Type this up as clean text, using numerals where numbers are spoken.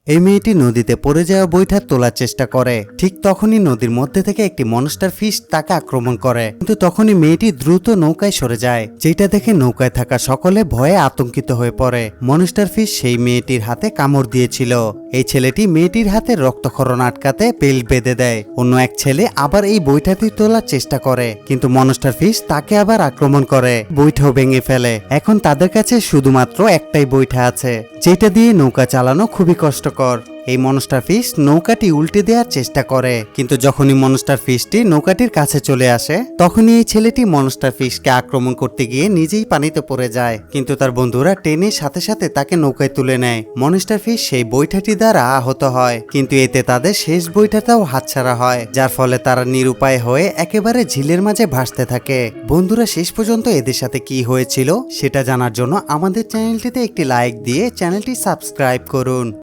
এই মেয়েটি নদীতে পড়ে যাওয়া বৈঠা তোলার চেষ্টা করে। ঠিক তখনই নদীর মধ্যে থেকে একটি মনস্টার ফিশ তাকে আক্রমণ করে, কিন্তু তখনই মেয়েটি দ্রুত নৌকায় সরে যায়, যেটা দেখে নৌকায় থাকা সকলে ভয়ে আতঙ্কিত হয়ে পড়ে। মনস্টার ফিশ সেই মেয়েটির হাতে কামড় দিয়েছিল। এই ছেলেটি মেয়েটির হাতে রক্তক্ষরণ আটকাতে বেল্ট বেঁধে দেয়। অন্য এক ছেলে আবার এই বৈঠাটি তোলার চেষ্টা করে, কিন্তু মনস্টার ফিশ তাকে আবার আক্রমণ করে, বৈঠাও ভেঙে ফেলে। এখন তাদের কাছে শুধুমাত্র একটাই বৈঠা আছে, যেটা দিয়ে নৌকা চালানো খুবই কষ্টকর। এই মনস্টার ফিশ নৌকাটি উল্টে দেওয়ার চেষ্টা করে, কিন্তু যখনই মনস্টার ফিশটি নৌকাটির কাছে চলে আসে, তখনই এই ছেলেটি মনস্টার ফিশকে আক্রমণ করতে গিয়ে নিজেই পানিতে পড়ে যায়। কিন্তু তার বন্ধুরা টেনে সাথে সাথে তাকে নৌকায় তুলে নেয়। মনস্টার ফিশ সেই বৈঠাটি দ্বারা আহত হয়, কিন্তু এতে তাদের শেষ বৈঠাটাও হাতছাড়া হয়, যার ফলে তারা নিরুপায় হয়ে একেবারে ঝিলের মাঝে ভাসতে থাকে। বন্ধুরা, শেষ পর্যন্ত এদের সাথে কি হয়েছিল সেটা জানার জন্য আমাদের চ্যানেলটিতে একটি লাইক দিয়ে চ্যানেলটি সাবস্ক্রাইব করুন।